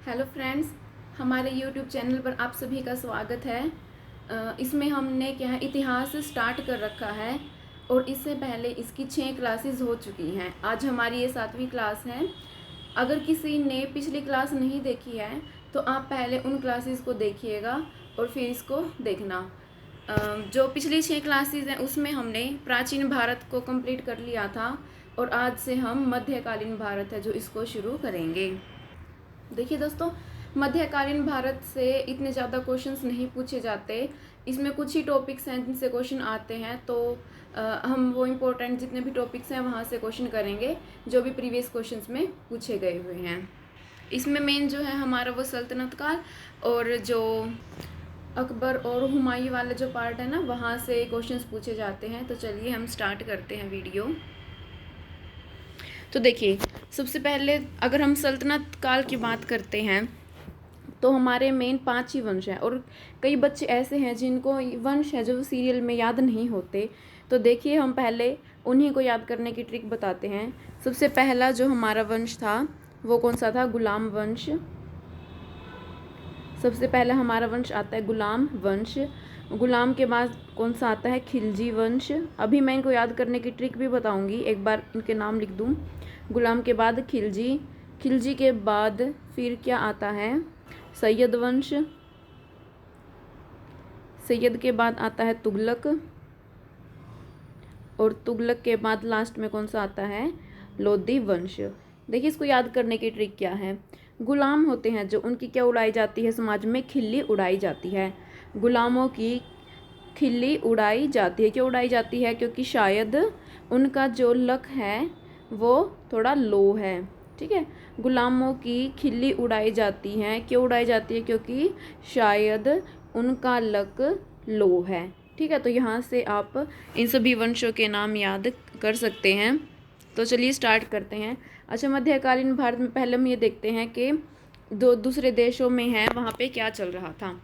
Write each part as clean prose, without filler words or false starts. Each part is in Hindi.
हेलो फ्रेंड्स, हमारे यूट्यूब चैनल पर आप सभी का स्वागत है। इसमें हमने क्या है इतिहास स्टार्ट कर रखा है और इससे पहले इसकी 6 क्लासेस हो चुकी हैं। आज हमारी ये 7वीं क्लास है। अगर किसी ने पिछली क्लास नहीं देखी है तो आप पहले उन क्लासेस को देखिएगा और फिर इसको देखना। जो पिछली 6 क्लासेस हैं उसमें हमने प्राचीन भारत को कंप्लीट कर लिया था और आज से हम मध्यकालीन भारत है जो इसको शुरू करेंगे। देखिए दोस्तों, मध्यकालीन भारत से इतने ज़्यादा क्वेश्चंस नहीं पूछे जाते। इसमें कुछ ही टॉपिक्स हैं जिनसे क्वेश्चन आते हैं, तो हम वो इम्पोर्टेंट जितने भी टॉपिक्स हैं वहाँ से क्वेश्चन करेंगे जो भी प्रीवियस क्वेश्चंस में पूछे गए हुए हैं। इसमें मेन जो है हमारा वो सल्तनत काल और जो अकबर और हुमायूं वाला जो पार्ट है ना, वहाँ से क्वेश्चंस पूछे जाते हैं। तो चलिए हम स्टार्ट करते हैं वीडियो। तो देखिए, सबसे पहले अगर हम सल्तनत काल की बात करते हैं तो हमारे मेन 5 ही वंश हैं और कई बच्चे ऐसे हैं जिनको वंश है जो सीरियल में याद नहीं होते। तो देखिए, हम पहले उन्हीं को याद करने की ट्रिक बताते हैं। सबसे पहला जो हमारा वंश था वो कौन सा था? गुलाम वंश। सबसे पहला हमारा वंश आता है गुलाम वंश। गुलाम के बाद कौन सा आता है? खिलजी वंश। अभी मैं इनको याद करने की ट्रिक भी बताऊंगी, एक बार इनके नाम लिख दूं। गुलाम के बाद खिलजी, खिलजी के बाद फिर क्या आता है? सैयद वंश। सैयद के बाद आता है तुगलक और तुगलक के बाद लास्ट में कौन सा आता है? लोधी वंश। देखिए, इसको याद करने की ट्रिक क्या है? गुलाम होते हैं जो, उनकी क्या उड़ाई जाती है समाज में? खिल्ली उड़ाई जाती है। गुलामों की खिल्ली उड़ाई जाती है। क्यों उड़ाई जाती है? क्योंकि शायद उनका जो लक है वो थोड़ा लो है। ठीक है, गुलामों की खिल्ली उड़ाई जाती है। क्यों उड़ाई जाती है? क्योंकि शायद उनका लक लो है। ठीक है, तो यहाँ से आप इन सभी वंशों के नाम याद कर सकते हैं। तो चलिए स्टार्ट करते हैं। अच्छा, मध्यकालीन भारत में पहले हम ये देखते हैं कि दूसरे देशों में है वहाँ पे क्या चल रहा था।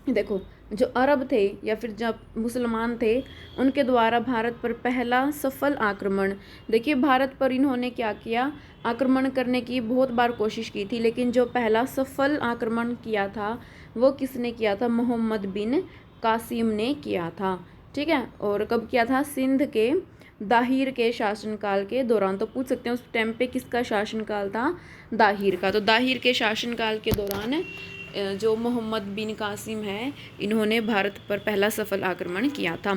देखो, जो अरब थे या फिर जब मुसलमान थे उनके द्वारा भारत पर पहला सफल आक्रमण। देखिए, भारत पर इन्होंने क्या किया? आक्रमण करने की बहुत बार कोशिश की थी, लेकिन जो पहला सफल आक्रमण किया था वो किसने किया था? मोहम्मद बिन कासिम ने किया था। ठीक है, और कब किया था? सिंध के दाहिर के शासनकाल के दौरान। तो पूछ सकते हैं उस टाइम पे किसका शासनकाल था? दाहिर का। तो दाहिर के शासनकाल के दौरान जो मोहम्मद बिन कासिम है इन्होंने भारत पर पहला सफल आक्रमण किया था।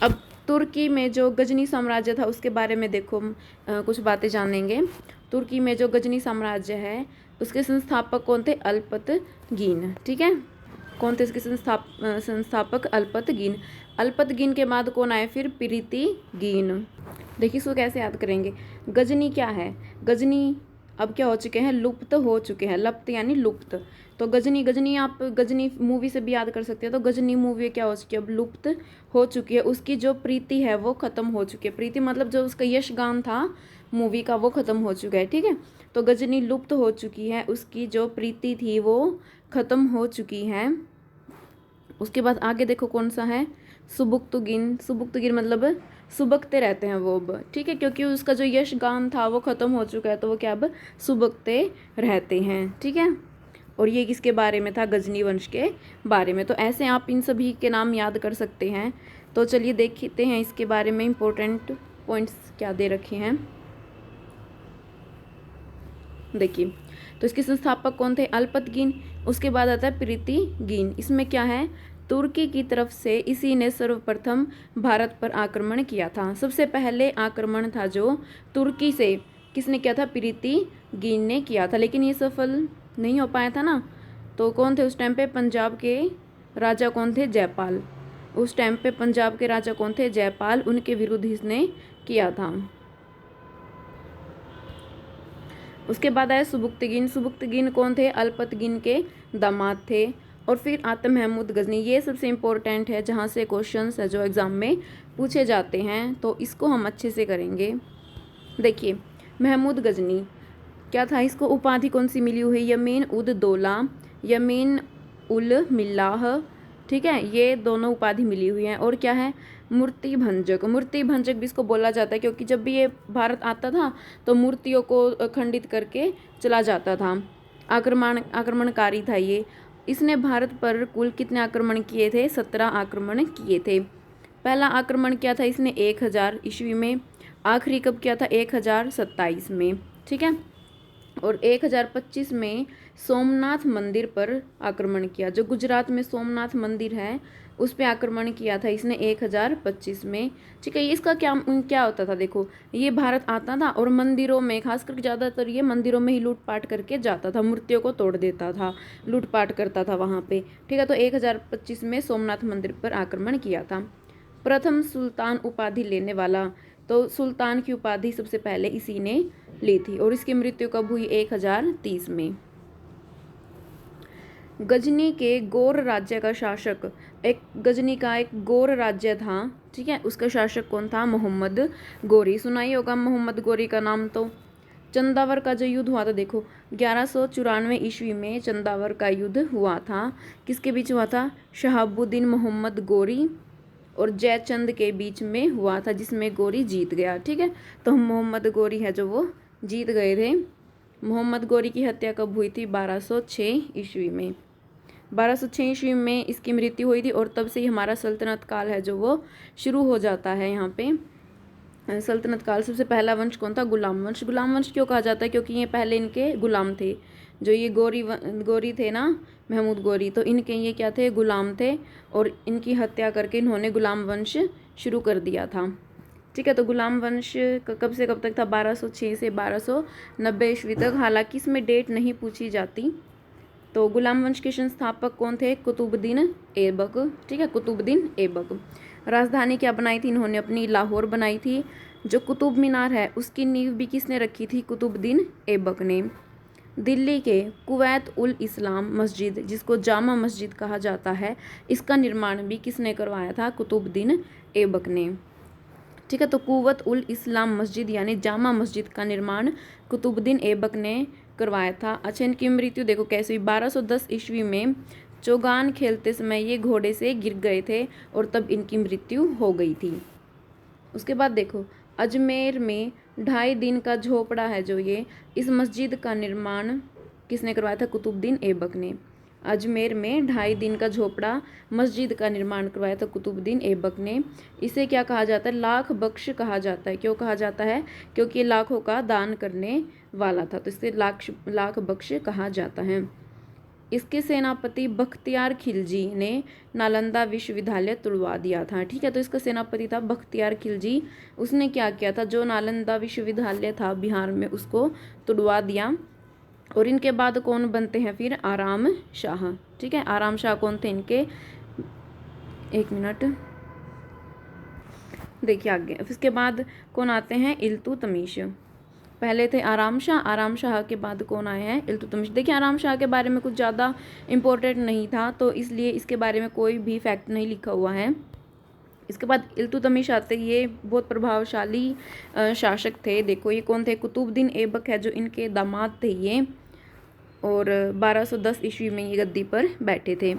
अब तुर्की में जो गजनी साम्राज्य था उसके बारे में देखो, कुछ बातें जानेंगे। तुर्की में जो गजनी साम्राज्य है उसके संस्थापक कौन थे? अल्पतगीन। ठीक है, कौन थे इसके संस्थापक? अल्पतगीन। अल्पतगीन के बाद कौन आए फिर? पिरितिगीन। देखिए, इसको कैसे याद करेंगे? गजनी क्या है? गजनी अब क्या हो चुके हैं? लुप्त हो चुके हैं। लुप्त यानी लुप्त। तो गजनी, गजनी आप गजनी मूवी से भी याद कर सकते हैं। तो गजनी मूवी क्या हो चुकी है? अब लुप्त हो चुकी है। उसकी जो प्रीति है वो खत्म हो चुकी है। प्रीति मतलब जो उसका यशगान था मूवी का वो खत्म हो चुका है। ठीक है, तो गजनी लुप्त हो चुकी है, उसकी जो प्रीति थी वो खत्म हो चुकी है। उसके बाद आगे देखो कौन सा है? सुबुक्तगिन। सुबुक्तगिन मतलब सुबकते रहते हैं वो अब। ठीक है, क्योंकि उसका जो यशगान था वो खत्म हो चुका है, तो वो क्या अब सुबकते रहते हैं। ठीक है, और ये किसके बारे में था? गजनी वंश के बारे में। तो ऐसे आप इन सभी के नाम याद कर सकते हैं। तो चलिए देखते हैं इसके बारे में इम्पोर्टेंट पॉइंट्स क्या दे रखे हैं। देखिए, तो इसके संस्थापक कौन थे? अल्पतगीन। उसके बाद आता है पिरितिगीन। इसमें क्या है? तुर्की की तरफ से इसी ने सर्वप्रथम भारत पर आक्रमण किया था। सबसे पहले आक्रमण था जो तुर्की से किसने किया था? पिरितिगीन ने किया था, लेकिन ये सफल नहीं हो पाया था ना। तो कौन थे उस टाइम पे? पंजाब के राजा कौन थे? जयपाल। उस टाइम पे पंजाब के राजा कौन थे? जयपाल। उनके विरुद्ध इसने किया था। उसके बाद आए सुबुक्तगिन। सुबुक्तगिन कौन थे? अल्पतगिन के दामाद थे। और फिर आता महमूद गजनी। ये सबसे इम्पोर्टेंट है, जहाँ से क्वेश्चंस है जो एग्ज़ाम में पूछे जाते हैं, तो इसको हम अच्छे से करेंगे। देखिए, महमूद गजनी क्या था? इसको उपाधि कौन सी मिली हुई है? यमीन उद दौला, यमीन उल मिल्लाह। ठीक है, ये दोनों उपाधि मिली हुई हैं। और क्या है? मूर्ति भंजक। मूर्ति भंजक भी इसको बोला जाता है, क्योंकि जब भी ये भारत आता था तो मूर्तियों को खंडित करके चला जाता था। आक्रमणकारी था ये। इसने भारत पर कुल कितने आक्रमण किए थे? 17 आक्रमण किए थे। पहला आक्रमण किया था इसने 1000 ईस्वी में, आखिरी कब किया था? 1027 में, ठीक है। और 1025 में सोमनाथ मंदिर पर आक्रमण किया, जो गुजरात में सोमनाथ मंदिर है उस पे आक्रमण किया था इसने 1025 में, ठीक है। इसका क्या क्या होता था? देखो, ये भारत आता था और मंदिरों में, खास करके ज़्यादातर ये मंदिरों में ही लूटपाट करके जाता था, मूर्तियों को तोड़ देता था, लूटपाट करता था वहाँ पे, ठीक है। तो 1025 में सोमनाथ मंदिर पर आक्रमण किया था। प्रथम सुल्तान उपाधि लेने वाला, तो सुल्तान की उपाधि सबसे पहले इसी ने ली थी और इसकी मृत्यु कब हुई? 1030 में। गजनी के गौर राज्य का शासक, गजनी का एक गौर राज्य था, ठीक है, उसका शासक कौन था? मोहम्मद गोरी। सुना ही होगा मोहम्मद गोरी का नाम तो। चंदावर का जो युद्ध हुआ था, देखो 1194 ईस्वी में चंदावर का युद्ध हुआ था। किसके बीच हुआ था? शहाबुद्दीन मोहम्मद गोरी और जयचंद के बीच में हुआ था, जिसमें गोरी जीत गया, ठीक है। तो मोहम्मद गोरी है जो वो जीत गए थे। मोहम्मद गोरी की हत्या कब हुई थी? 1206 ईस्वी में। 1206 ईस्वी में इसकी मृत्यु हुई थी और तब से ही हमारा सल्तनत काल है जो वो शुरू हो जाता है। यहाँ पे सल्तनत काल, सबसे पहला वंश कौन था? गुलाम वंश। गुलाम वंश क्यों कहा जाता है? क्योंकि ये पहले इनके गुलाम थे, जो ये गोरी थे ना, महमूद गोरी, तो इनके ये क्या थे? गुलाम थे और इनकी हत्या करके इन्होंने गुलाम वंश शुरू कर दिया था, ठीक है। तो गुलाम वंश कब से कब तक था? 1206 से 1290 ईस्वी तक। हालांकि इसमें डेट नहीं पूछी जाती। तो गुलाम वंश के संस्थापक कौन थे? कुतुबुद्दीन ऐबक, ठीक है, कुतुबुद्दीन ऐबक। राजधानी क्या बनाई थी इन्होंने? अपनी लाहौर बनाई थी। जो कुतुब मीनार है उसकी नींव भी किसने रखी थी? कुतुबुद्दीन ऐबक ने। दिल्ली के कुवैत उल इस्लाम मस्जिद, जिसको जामा मस्जिद कहा जाता है, इसका निर्माण भी किसने करवाया था? कुतुबुद्दीन ऐबक ने, ठीक है। तो कुवैत उल इस्लाम मस्जिद यानी जामा मस्जिद का निर्माण कुतुबुद्दीन ऐबक ने करवाया था। अच्छा, इनकी मृत्यु देखो कैसे हुई? 1210 ईस्वी में चौगान खेलते समय ये घोड़े से गिर गए थे और तब इनकी मृत्यु हो गई थी। उसके बाद देखो, अजमेर में 2.5 दिन का झोपड़ा है जो ये, इस मस्जिद का निर्माण किसने करवाया था? कुतुबुद्दीन ऐबक ने। अजमेर में 2.5 दिन का झोपड़ा मस्जिद का निर्माण करवाया था कुतुबुद्दीन ऐबक ने। इसे क्या कहा जाता है? लाख बख्श कहा जाता है। क्यों कहा जाता है? क्योंकि ये लाखों का दान करने वाला था, तो इसे लाख बख्श कहा जाता है। इसके सेनापति बख्तियार खिलजी ने नालंदा विश्वविद्यालय तुड़वा दिया था, ठीक है। तो इसका सेनापति था बख्तियार खिलजी। उसने क्या किया था? जो नालंदा विश्वविद्यालय था बिहार में उसको तुड़वा दिया। और इनके बाद कौन बनते हैं फिर? आराम शाह, ठीक है। आराम शाह कौन थे इनके? एक मिनट, देखिए आगे। इसके बाद कौन आते हैं? इल्तुतमिश। पहले थे आराम शाह, आराम शाह के बाद कौन आए हैं? इल्तुतमिश। देखिए, आराम शाह के बारे में कुछ ज़्यादा इम्पोर्टेंट नहीं था, तो इसलिए इसके बारे में कोई भी फैक्ट नहीं लिखा हुआ है। इसके बाद इल्तुतमिश आते, ये बहुत प्रभावशाली शासक थे। देखो ये कौन थे? कुतुबुद्दीन ऐबक है जो इनके दामाद थे ये, और 1210 ईस्वी में ये गद्दी पर बैठे थे।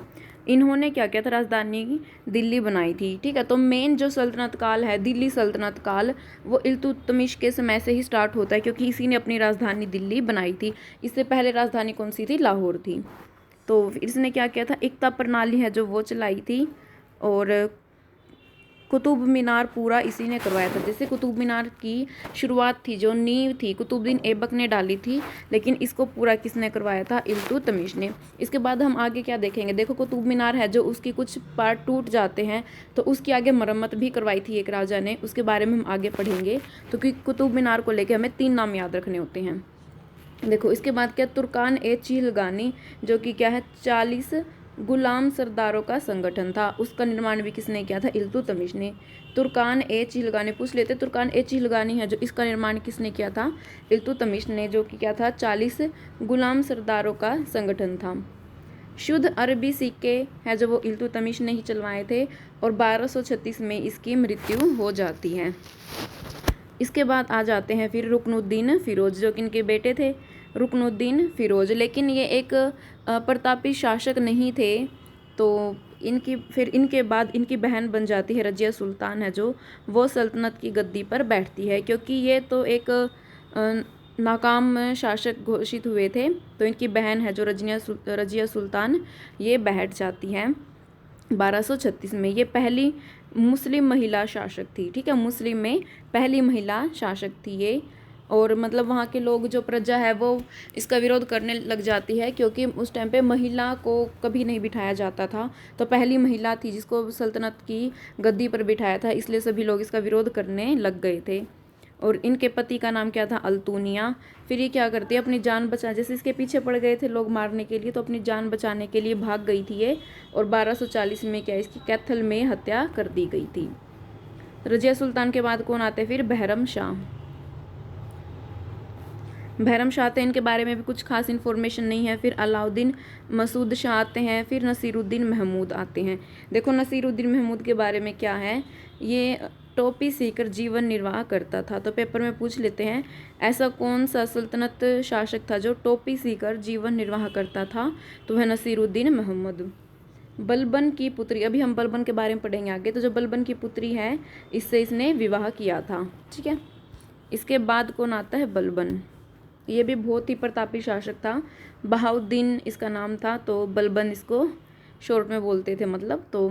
इन्होंने क्या किया था? राजधानी दिल्ली बनाई थी, ठीक है। तो मेन जो सल्तनत काल है, दिल्ली सल्तनत काल, वो इल्तुतमिश के समय से ही स्टार्ट होता है, क्योंकि इसी ने अपनी राजधानी दिल्ली बनाई थी। इससे पहले राजधानी कौन सी थी? लाहौर थी। तो इसने क्या किया था? एकता प्रणाली है जो वो चलाई थी, और कुतुब मीनार पूरा इसी ने करवाया था। जैसे कुतुब मीनार की शुरुआत थी, जो नींव थी, कुतुबुद्दीन ऐबक ने डाली थी, लेकिन इसको पूरा किसने करवाया था? इल्तुतमिश ने। इसके बाद हम आगे क्या देखेंगे? देखो, कुतुब मीनार है जो, उसकी कुछ पार्ट टूट जाते हैं, तो उसकी आगे मरम्मत भी करवाई थी एक राजा ने, उसके बारे में हम आगे पढ़ेंगे। तो क्योंकि कुतुब मीनार को लेकर हमें 3 नाम याद रखने होते हैं। देखो इसके बाद क्या? तुर्कान ए चिलगानी, जो कि क्या है? 40 गुलाम सरदारों का संगठन था, उसका निर्माण भी किसने किया था? इल्तुतमिश ने। तुर्कान ए चिलगानी पूछ लेते, तुर्कान ए चिलगानी है जो, इसका निर्माण किसने किया था? इल्तुतमिश ने, जो कि क्या था? 40 गुलाम सरदारों का संगठन था। शुद्ध अरबी सिक्के है जो, वो इल्तुतमिश ने ही चलवाए थे, और 1236 में इसकी मृत्यु हो जाती है। इसके बाद आ जाते हैं फिर रुकनुद्दीन फिरोज, जो कि इनके बेटे थे, रुकनुद्दीन फिरोज। लेकिन ये एक प्रतापी शासक नहीं थे, तो इनके बाद इनकी बहन बन जाती है रजिया सुल्तान है जो, वो सल्तनत की गद्दी पर बैठती है। क्योंकि ये तो एक नाकाम शासक घोषित हुए थे, तो इनकी बहन है जो रजिया सुल्तान, ये बैठ जाती है 1236 में। ये पहली मुस्लिम महिला शासक थी, ठीक है, मुस्लिम में पहली महिला शासक थी ये। और मतलब वहाँ के लोग जो प्रजा है वो इसका विरोध करने लग जाती है, क्योंकि उस टाइम पे महिला को कभी नहीं बिठाया जाता था, तो पहली महिला थी जिसको सल्तनत की गद्दी पर बिठाया था, इसलिए सभी लोग इसका विरोध करने लग गए थे। और इनके पति का नाम क्या था, अल्तुनिया। फिर ये क्या करती है, अपनी जान बचा, जैसे इसके पीछे पड़ गए थे लोग मारने के लिए, तो अपनी जान बचाने के लिए भाग गई थी ये, और 1240 में क्या इसकी कैथल में हत्या कर दी गई थी। रजिया सुल्तान के बाद कौन आते हैं फिर, बहरम शाह। बहरम शाह आते हैं, इनके बारे में भी कुछ खास इन्फॉर्मेशन नहीं है। फिर अलाउद्दीन मसूद शाह आते हैं, फिर नसीरुद्दीन महमूद आते हैं। देखो नसीरुद्दीन महमूद के बारे में क्या है, ये टोपी सीकर जीवन निर्वाह करता था। तो पेपर में पूछ लेते हैं, ऐसा कौन सा सल्तनत शासक था जो टोपी सीकर जीवन निर्वाह करता था, तो वह नसीरुद्दीन महमूद। बलबन की पुत्री, अभी हम बलबन के बारे में पढ़ेंगे आगे, तो जो बलबन की पुत्री है इससे इसने विवाह किया था, ठीक है। इसके बाद कौन आता है, बलबन। ये भी बहुत ही प्रतापी शासक था, बहाउद्दीन इसका नाम था, तो बलबन इसको शॉर्ट में बोलते थे मतलब। तो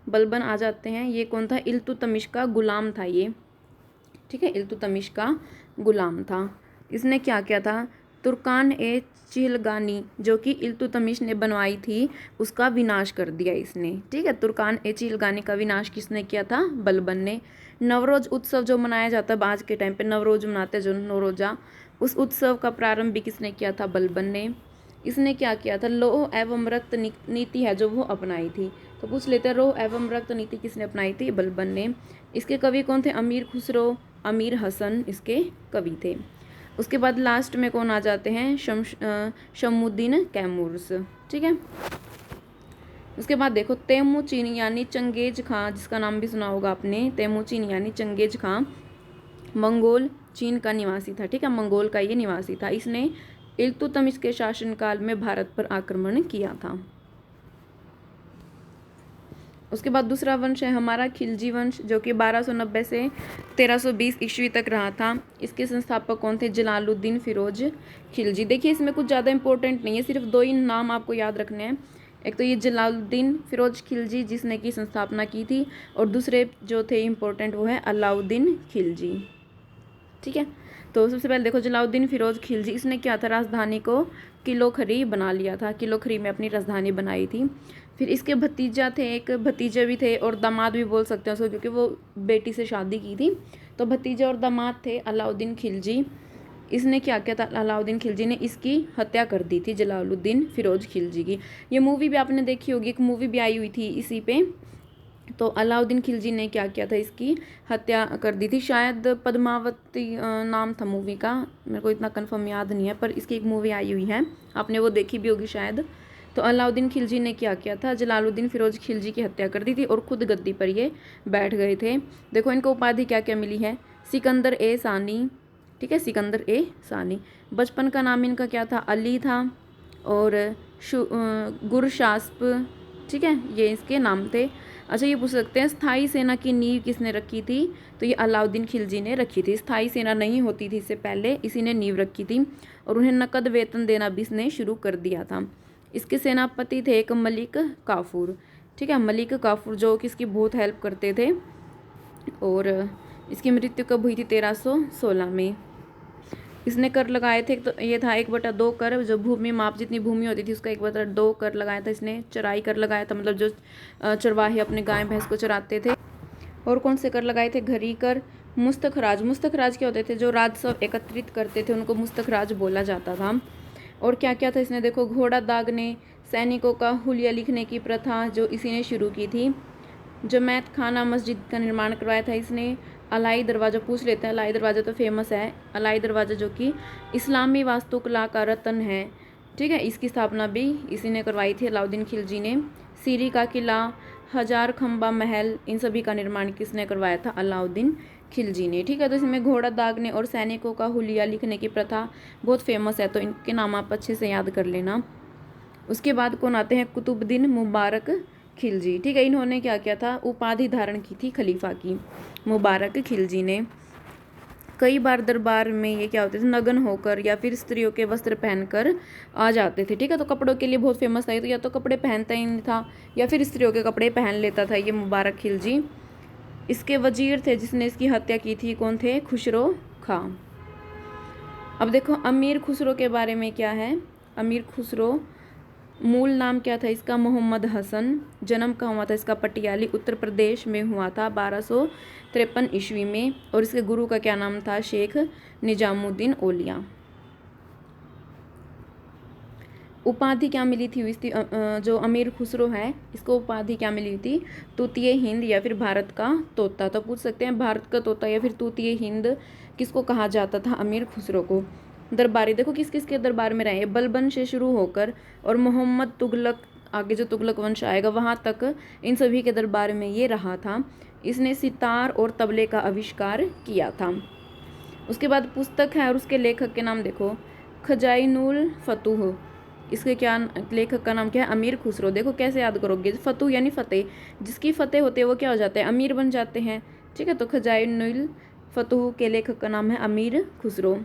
बलबन आ जाते हैं, ये कौन था, इल्तुतमिश का गुलाम था ये, ठीक है, इल्तुतमिश का गुलाम था। इसने क्या किया था, तुर्कान ए चिलगानी जो कि इल्तुतमिश ने बनवाई थी उसका विनाश कर दिया इसने, ठीक है। तुर्कान ए चिलगानी का विनाश किसने किया था, बलबन ने। नवरोज उत्सव जो मनाया जाता है आज के टाइम पे, नवरोज मनाते हैं जो नवरोजा, उस उत्सव का प्रारंभ भी किसने किया था, बलबन ने। इसने क्या किया था, लौह एवं रक्त नीति है जो वो अपनाई थी। तो पूछ लेते हैं, लौह एवं रक्त नीति किसने अपनाई थी, बलबन ने। इसके कवि कौन थे, अमीर खुसरो, अमीर हसन इसके कवि थे। उसके बाद लास्ट में कौन आ जाते हैं, शमुद्दीन कैमूर्स, ठीक है। उसके बाद देखो तेमुचिन यानी चंगेज खां, जिसका नाम भी सुना होगा आपने, तेमुचिन यानी चंगेज खां मंगोल चीन का निवासी था, ठीक है, मंगोल का ये निवासी था। इसने इल्तुतमिश के शासनकाल में भारत पर आक्रमण किया था। उसके बाद दूसरा वंश है हमारा खिलजी वंश, जो कि 1290 से 1320 ईस्वी तक रहा था। इसके संस्थापक कौन थे, जलालुद्दीन फिरोज खिलजी। देखिए इसमें कुछ ज़्यादा इंपॉर्टेंट नहीं है, सिर्फ दो ही नाम आपको याद रखने हैं। एक तो ये जलालुद्दीन फिरोज खिलजी जिसने की स्थापना की थी, और दूसरे जो थे इम्पोर्टेंट वो है अलाउद्दीन खिलजी, ठीक है। तो सबसे पहले देखो जलालुद्दीन फिरोज खिलजी, इसने क्या था, राजधानी को किलोखरी बना लिया था, किलोखरी में अपनी राजधानी बनाई थी। फिर इसके भतीजा थे, एक भतीजे भी थे और दामाद भी बोल सकते हैं उसको, क्योंकि वो बेटी से शादी की थी, तो भतीजे और दामाद थे अलाउद्दीन खिलजी। इसने क्या किया था, अलाउद्दीन खिलजी ने इसकी हत्या कर दी थी, जलालुद्दीन फिरोज खिलजी की। ये मूवी भी आपने देखी होगी, एक मूवी भी आई हुई थी इसी पे। तो अलाउद्दीन खिलजी ने क्या किया था, इसकी हत्या कर दी थी। शायद पद्मावती नाम था मूवी का, मेरे को इतना कंफर्म याद नहीं है, पर इसकी एक मूवी आई हुई है, आपने वो देखी भी होगी शायद। तो अलाउद्दीन खिलजी ने क्या किया था, जलालुद्दीन फिरोज खिलजी की हत्या कर दी थी और खुद गद्दी पर ये बैठ गए थे। देखो इनको उपाधि क्या क्या मिली है, सिकंदर ए सानी, ठीक है, सिकंदर ए सानी। बचपन का नाम इनका क्या था, अली था, और गुरशास्प, ठीक है, ये इसके नाम थे। अच्छा ये पूछ सकते हैं स्थाई सेना की नींव किसने रखी थी, तो ये अलाउद्दीन खिलजी ने रखी थी। स्थाई सेना नहीं होती थी इससे पहले, इसी ने नींव रखी थी, और उन्हें नकद वेतन देना भी इसने शुरू कर दिया था। इसके सेनापति थे एक मलिक काफूर, ठीक है, मलिक काफूर जो कि इसकी बहुत हेल्प करते थे। और इसकी मृत्यु कब हुई थी, 1316 में। इसने कर लगाए थे, तो ये था 1/2 कर, जो भूमि माप जितनी भूमि होती थी उसका 1/2 कर लगाया था इसने। चराई कर लगाया था, मतलब जो चरवाहे अपने गाय भैंस को चराते थे। और कौन से कर लगाए थे, घरी कर, मुस्तखराज। मुस्तखराज क्या होते थे, जो राजस्व एकत्रित करते थे उनको मुस्तखराज बोला जाता था। और क्या क्या था इसने, देखो घोड़ा दागने, सैनिकों का हुलिया लिखने की प्रथा जो इसी ने शुरू की थी। जमैत खाना मस्जिद का निर्माण करवाया था इसने। अलाई दरवाज़ा पूछ लेते हैं, अलाई दरवाज़ा तो फेमस है, अलाई दरवाज़ा जो कि इस्लामी वास्तुकला का रत्न है, ठीक है, इसकी स्थापना भी इसी ने करवाई थी, अलाउद्दीन खिलजी ने। सीरी का किला, हजार खंबा महल, इन सभी का निर्माण किसने करवाया था, अलाउद्दीन खिलजी ने, ठीक है। तो इसमें घोड़ा दागने और सैनिकों का हुलिया लिखने की प्रथा बहुत फेमस है, तो इनके नाम आप अच्छे से याद कर लेना। उसके बाद कौन आते हैं, कुतुबुद्दीन मुबारक खिलजी, ठीक है। इन्होंने क्या किया था, उपाधि धारण की थी खलीफा की, मुबारक खिलजी ने। कई बार दरबार में ये क्या होते थे, नग्न होकर या फिर स्त्रियों के वस्त्र पहनकर आ जाते थे। ठीक है, तो कपड़ों के लिए बहुत फेमस था ये, तो या तो कपड़े पहनता ही नहीं था या फिर स्त्रियों के कपड़े पहन लेता था ये मुबारक खिलजी। इसके वजीर थे जिसने इसकी हत्या की थी, कौन थे, खुसरो खां। अब देखो अमीर खुसरो के बारे में क्या है। अमीर खुसरो मूल नाम क्या था इसका, मोहम्मद हसन। जन्म कहाँ हुआ था इसका, पटियाली उत्तर प्रदेश में हुआ था 1253 ईस्वी में। और इसके गुरु का क्या नाम था, शेख निजामुद्दीन औलिया। उपाधि क्या मिली थी इसकी, जो अमीर खुसरो है इसको उपाधि क्या मिली थी, तूतीय हिंद या फिर भारत का तोता। तो पूछ सकते हैं भारत का तोता या फिर तूतीय हिंद किसको कहा जाता था, अमीर खुसरो को। दरबारी देखो किस किस के दरबार में रहे, बलबन से शुरू होकर और मोहम्मद तुगलक, आगे जो तुगलक वंश आएगा वहाँ तक इन सभी के दरबार में ये रहा था। इसने सितार और तबले का आविष्कार किया था। उसके बाद पुस्तक है और उसके लेखक के नाम देखो, खजाइनुल फतूह। इसके क्या लेखक का नाम क्या है, अमीर खुसरो। देखो कैसे याद करोगे, फतूह यानी फतेह, जिसकी फतेह होती है वो क्या हो जाते हैं, अमीर बन जाते हैं। ठीक है, तो खजाइनुल फतूह के लेखक का नाम है अमीर खुसरो।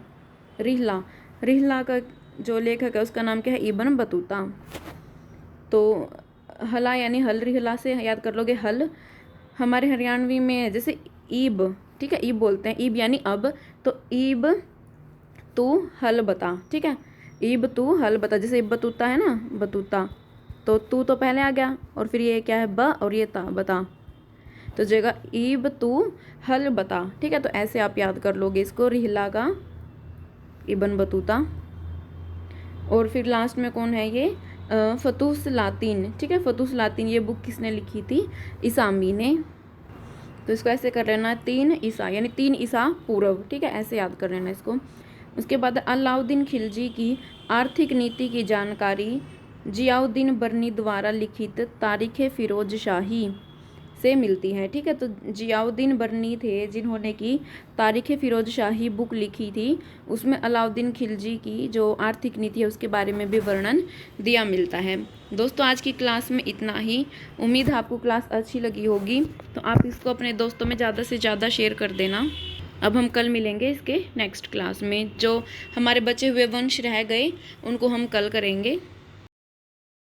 रिहला, रिहला का जो लेखक है उसका नाम क्या है, इब्न बतूता। तो हला यानी हल, रिहला से याद कर लोगे हल। हमारे हरियाणवी में जैसे ईब, ठीक है, ईब बोलते हैं, ईब यानी अब, तो ईब तू हल बता। ठीक है, ईब तू हल बता, जैसे ईब बतूता है ना, बतूता, तो तू तो पहले आ गया और फिर ये क्या है, ब और ये ता, बता, तो जगह ईब तू हल बता। ठीक है, तो ऐसे आप याद कर लोगे इसको, रिहला का इब्न बतूता। और फिर लास्ट में कौन है ये, फतूस लातीन। ठीक है, फतूस लातीन ये बुक किसने लिखी थी, ईसामी ने। तो इसको ऐसे कर लेना, 3 ईसा यानी 3 ईसा पूर्व। ठीक है, ऐसे याद कर लेना इसको। उसके बाद अलाउद्दीन खिलजी की आर्थिक नीति की जानकारी जियाउद्दीन बरनी द्वारा लिखित तारीख़ फ़िरोज़ शाही से मिलती है। ठीक है, तो जियाउद्दीन बरनी थे जिन्होंने की तारीख़ फ़िरोज़ शाही बुक लिखी थी, उसमें अलाउद्दीन खिलजी की जो आर्थिक नीति है उसके बारे में भी वर्णन दिया मिलता है। दोस्तों आज की क्लास में इतना ही। उम्मीद है आपको क्लास अच्छी लगी होगी, तो आप इसको अपने दोस्तों में ज़्यादा से ज़्यादा शेयर कर देना। अब हम कल मिलेंगे इसके नेक्स्ट क्लास में, जो हमारे बचे हुए वंश रह गए उनको हम कल करेंगे।